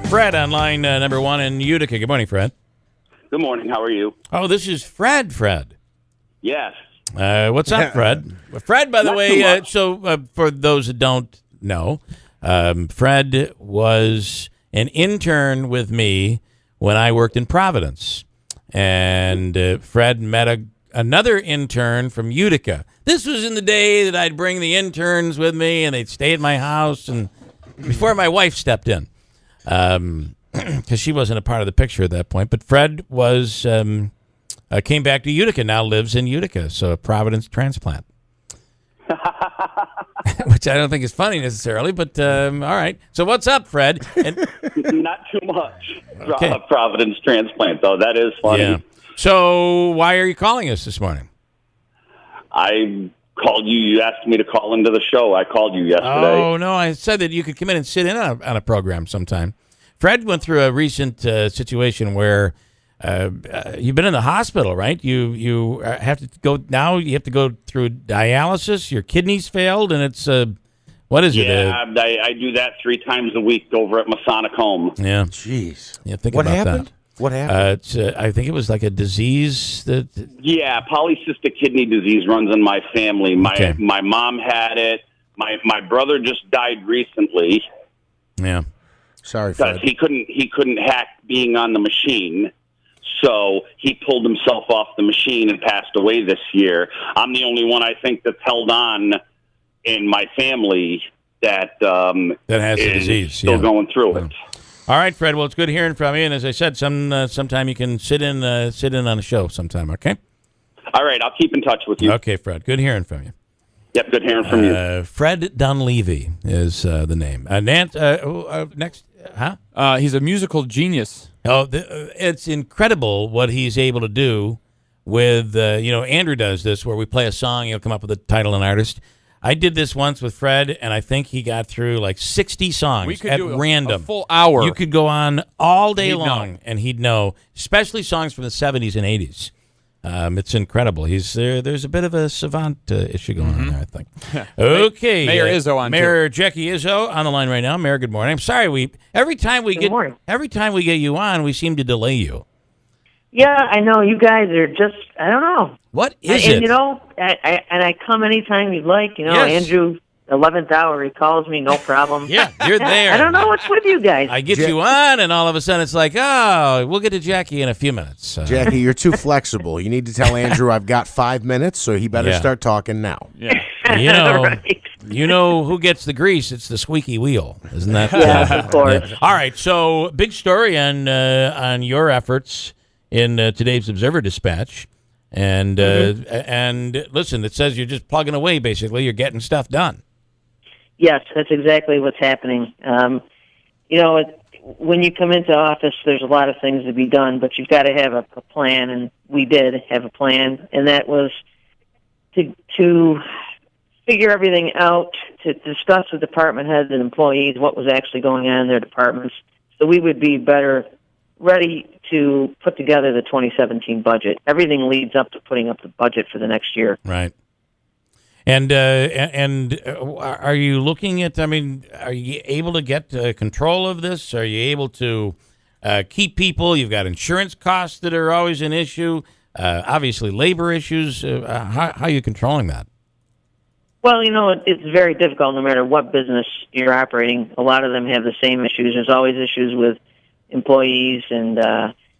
Fred on line number one in Utica. Good morning, Fred. Good morning. How are you? Oh, this is Fred. Yes. What's up, Fred? Fred, by the Not way, too much. for those that don't know, Fred was an intern with me when I worked in Providence. And Fred met another intern from Utica. This was in the day that I'd bring the interns with me, and they'd stay at my house, and before my wife stepped in. Because she wasn't a part of the picture at that point. But Fred was came back to Utica, now lives in Utica, so a Providence transplant. Which I don't think is funny necessarily, but all right. So what's up, Fred? Not too much. Okay. Providence transplant, though. That is funny. Yeah. So why are you calling us this morning? I called you. You asked me to call into the show. I called you yesterday. Oh, no. I said that you could come in and sit in on a program sometime. Fred went through a recent situation where you've been in the hospital, right? You have to go now. You have to go through dialysis. Your kidneys failed, and it's what is it? Yeah, I do that 3 times a week over at Masonic Home. Yeah. Jeez. Yeah. Think What about happened? that. What happened? I think it was like a disease that. Yeah, polycystic kidney disease runs in my family. Okay. My mom had it. My brother just died recently. Yeah. Sorry, Because Fred. he couldn't hack being on the machine. So he pulled himself off the machine and passed away this year. I'm the only one, I think, that's held on in my family that That has the is disease. still going through it. All right, Fred. Well, it's good hearing from you. And as I said, sometime you can sit in on a show sometime. Okay. All right, I'll keep in touch with you. Okay, Fred. Good hearing from you. Yep, good hearing from you. Fred Dunleavy is the name. Next, huh? He's a musical genius. Oh, it's incredible what he's able to do with, Andrew does this where we play a song, he'll come up with a title and artist. I did this once with Fred, and I think he got through like 60 songs We could at do random. a full hour. You could go on all day He'd long, know. and he'd know, especially songs from the 70s and 80s. It's incredible. He's there's a bit of a savant issue going on there, I think. Okay. Mayor Izzo on Mayor Jackie Izzo on the line right now. Mayor, good morning. I'm sorry, every time we get you on, we seem to delay you. Yeah, I know. You guys are just, I don't know. What is and, it? you know, I come anytime you'd like. You know, Yes. Andrew, 11th hour, he calls me, no problem. Yeah, you're there. I don't know what's with you guys. I get you on, and all of a sudden it's like, oh, we'll get to Jackie in a few minutes. Jackie, you're too flexible. You need to tell Andrew I've got 5 minutes, so he better Yeah. start talking now. Yeah. You know, Right. you know who gets the grease? It's the squeaky wheel, isn't that? Yes, of course. Yeah. All right, so big story on your efforts in today's Observer Dispatch, and and listen, it says you're just plugging away. Basically, you're getting stuff done. Yes, that's exactly what's happening. You know, when you come into office, there's a lot of things to be done, but you've got to have a plan, and we did have a plan, and that was to figure everything out, to discuss with department heads and employees what was actually going on in their departments, so we would be better ready to put together the 2017 budget. Everything leads up to putting up the budget for the next year. Right. And are you looking at? I mean, are you able to get control of this? Are you able to keep people? You've got insurance costs that are always an issue. Obviously, labor issues. How are you controlling that? Well, you know, it's very difficult no matter what business you're operating. A lot of them have the same issues. There's always issues with employees and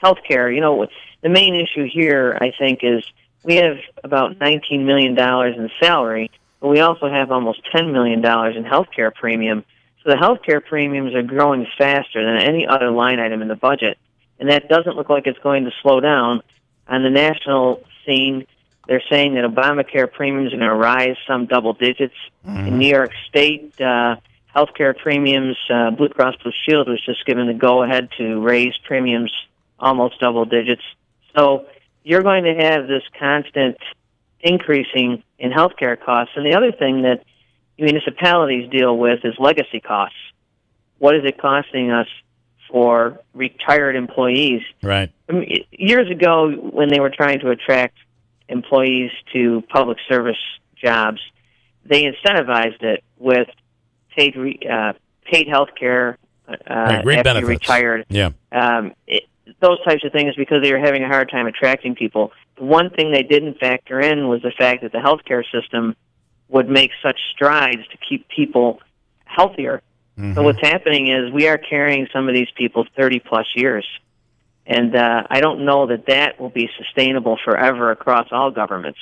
healthcare. You know, the main issue here, I think, is we have about $19 million in salary, but we also have almost $10 million in healthcare premium. So the healthcare premiums are growing faster than any other line item in the budget, and that doesn't look like it's going to slow down. On the national scene, they're saying that Obamacare premiums are going to rise some double digits. In New York State, healthcare premiums, Blue Cross Blue Shield was just given the go-ahead to raise premiums almost double digits. So you're going to have this constant increasing in healthcare costs. And the other thing that municipalities deal with is legacy costs. What is it costing us for retired employees? Right. I mean, years ago, when they were trying to attract employees to public service jobs, they incentivized it with paid health care, Great after benefits. you're retired. Yeah. Those types of things because they were having a hard time attracting people. The one thing they didn't factor in was the fact that the healthcare system would make such strides to keep people healthier. Mm-hmm. So what's happening is we are carrying some of these people 30-plus years. And I don't know that will be sustainable forever across all governments.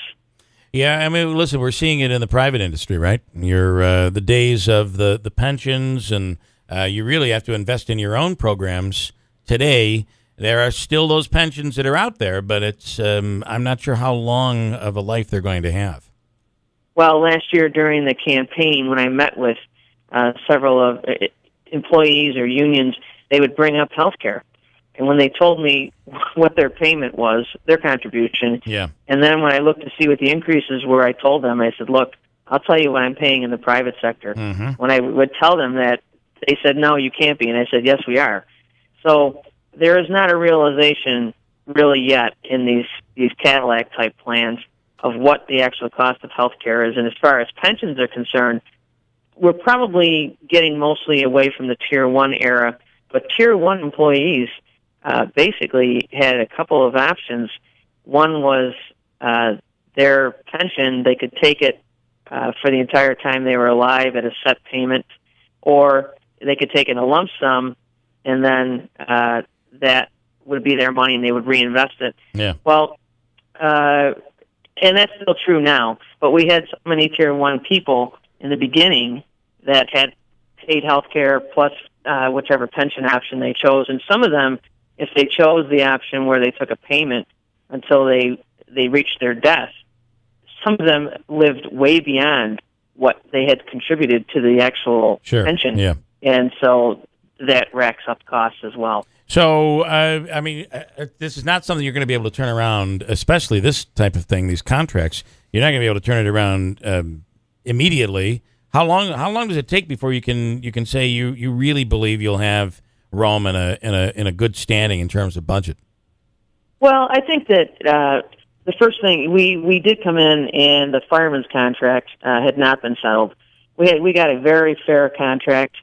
Yeah, I mean, listen, we're seeing it in the private industry, right? The days of the pensions, and you really have to invest in your own programs today. There are still those pensions that are out there, but it's I'm not sure how long of a life they're going to have. Well, last year during the campaign, when I met with several of employees or unions, they would bring up health care. And when they told me what their payment was, their contribution, and then when I looked to see what the increases were, I told them, I said, look, I'll tell you what I'm paying in the private sector. Mm-hmm. When I would tell them that, they said, no, you can't be. And I said, yes, we are. So there is not a realization really yet in these Cadillac-type plans of what the actual cost of health care is. And as far as pensions are concerned, we're probably getting mostly away from the Tier 1 era, but Tier 1 employees basically had a couple of options. One was their pension, they could take it for the entire time they were alive at a set payment, or they could take it in a lump sum, and then that would be their money and they would reinvest it. Yeah. Well, and that's still true now, but we had so many Tier 1 people in the beginning that had paid health care plus whichever pension option they chose, and some of them, if they chose the option where they took a payment until they reached their death, some of them lived way beyond what they had contributed to the actual pension. Yeah. And so that racks up costs as well. So, I mean, this is not something you're going to be able to turn around, especially this type of thing, these contracts. You're not going to be able to turn it around immediately. How long does it take before you can say you really believe you'll have Rome in a good standing in terms of budget? Well, I think that the first thing we did come in and the fireman's contract had not been settled. We got a very fair contract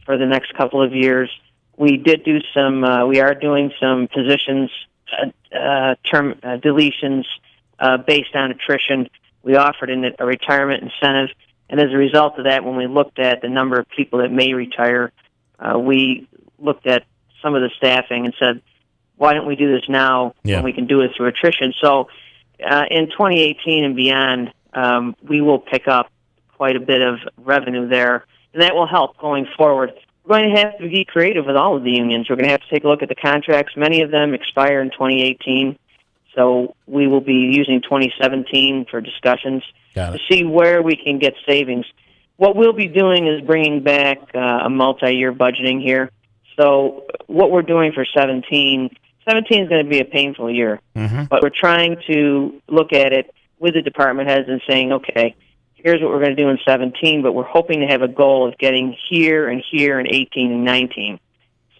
for the next couple of years. We did do we are doing some positions term deletions based on attrition. We offered a retirement incentive. And as a result of that, when we looked at the number of people that may retire, we looked at some of the staffing and said, why don't we do this now when we can do it through attrition? So in 2018 and beyond, we will pick up quite a bit of revenue there, and that will help going forward. We're going to have to be creative with all of the unions. We're going to have to take a look at the contracts. Many of them expire in 2018, so we will be using 2017 for discussions to see where we can get savings. What we'll be doing is bringing back a multi-year budgeting here. So what we're doing for 17 is going to be a painful year. Mm-hmm. But we're trying to look at it with the department heads and saying, okay, here's what we're going to do in 17, but we're hoping to have a goal of getting here and here in 18 and 19.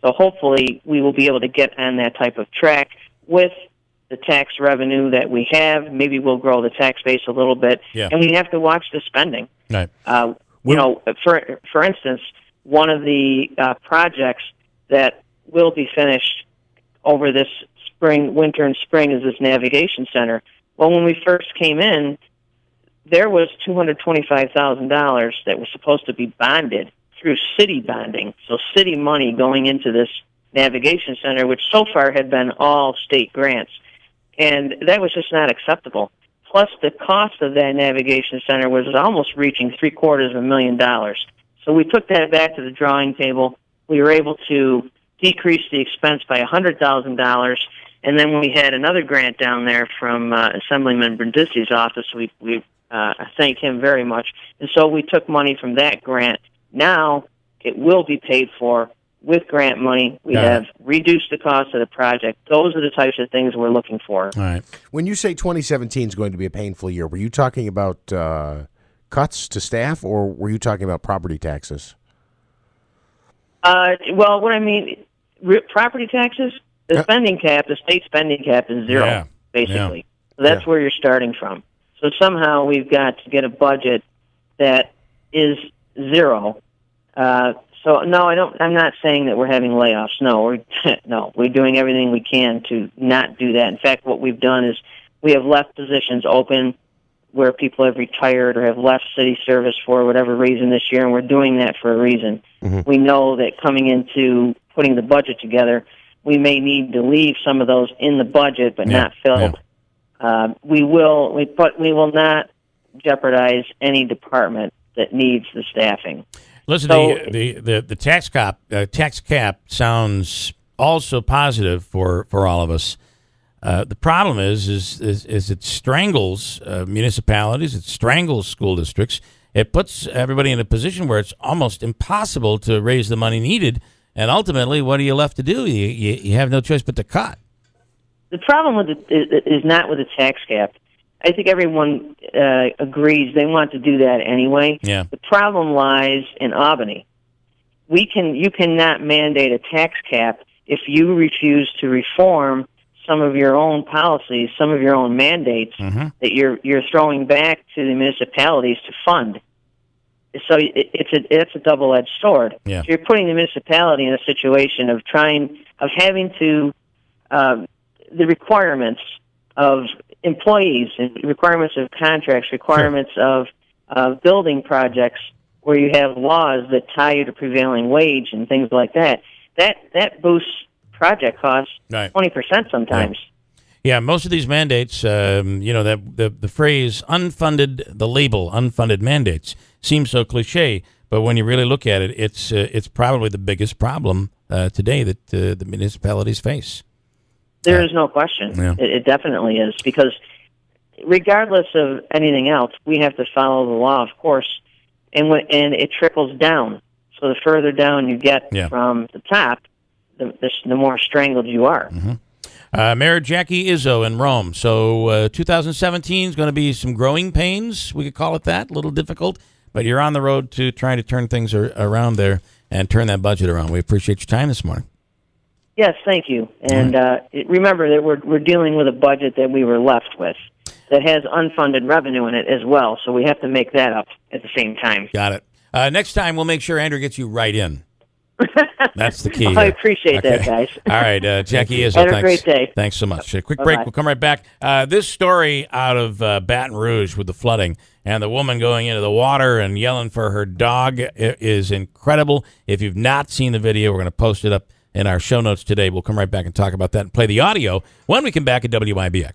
So hopefully we will be able to get on that type of track with the tax revenue that we have. Maybe we'll grow the tax base a little bit, and we have to watch the spending. Right. For instance, one of the projects that will be finished over this winter and spring is this navigation center. Well, when we first came in, there was $225,000 that was supposed to be bonded through city bonding, so city money going into this navigation center, which so far had been all state grants. And that was just not acceptable. Plus, the cost of that navigation center was almost reaching $750,000. So we took that back to the drawing table. We were able to decrease the expense by $100,000. And then we had another grant down there from Assemblyman Brindisi's office. We thank him very much. And so we took money from that grant. Now it will be paid for with grant money. We have reduced the cost of the project. Those are the types of things we're looking for. All right. When you say 2017 is going to be a painful year, were you talking about cuts to staff, or were you talking about property taxes? Well, what I mean, property taxes, the spending cap, the state spending cap is zero, basically. Yeah. So that's where you're starting from. So somehow we've got to get a budget that is zero So no, I don't. I'm not saying that we're having layoffs. No, we're doing everything we can to not do that. In fact, what we've done is we have left positions open where people have retired or have left city service for whatever reason this year, and we're doing that for a reason. Mm-hmm. We know that coming into putting the budget together, we may need to leave some of those in the budget, but not filled. Yeah. We will not jeopardize any department that needs the staffing. Listen, So- the tax cap sounds also positive for all of us. The problem is it strangles municipalities, it strangles school districts. It puts everybody in a position where it's almost impossible to raise the money needed. And ultimately, what are you left to do? You have no choice but to cut. The problem with it is not with the tax cap. I think everyone agrees they want to do that anyway. Yeah. The problem lies in Albany. You cannot mandate a tax cap if you refuse to reform some of your own policies, some of your own mandates Mm-hmm. that you're throwing back to the municipalities to fund. So it's a double-edged sword. Yeah. So you're putting the municipality in a situation of having to the requirements of employees, and requirements of contracts, requirements of building projects, where you have laws that tie you to prevailing wage and things like that. That boosts project costs Right. 20% sometimes. Yeah, most of these mandates, that the phrase "unfunded," the label "unfunded mandates" seems so cliche, but when you really look at it, it's probably the biggest problem today that the municipalities face. There is no question. Yeah. It definitely is, because regardless of anything else, we have to follow the law, of course, and it trickles down. So the further down you get from the top, the more strangled you are. Mm-hmm. Mayor Jackie Izzo in Rome. So 2017 is going to be some growing pains, we could call it that, a little difficult, but you're on the road to trying to turn things around there and turn that budget around. We appreciate your time this morning. Yes, thank you. And remember that we're dealing with a budget that we were left with that has unfunded revenue in it as well, so we have to make that up at the same time. Got it. Next time, we'll make sure Andrew gets you right in. That's the key. I appreciate that, guys. All right, Jackie Izzo, Have a thanks. great day. Thanks so much. A quick Bye-bye. break. We'll come right back. This story out of Baton Rouge with the flooding and the woman going into the water and yelling for her dog is incredible. If you've not seen the video, we're going to post it up in our show notes today. We'll come right back and talk about that and play the audio when we come back at WIBX.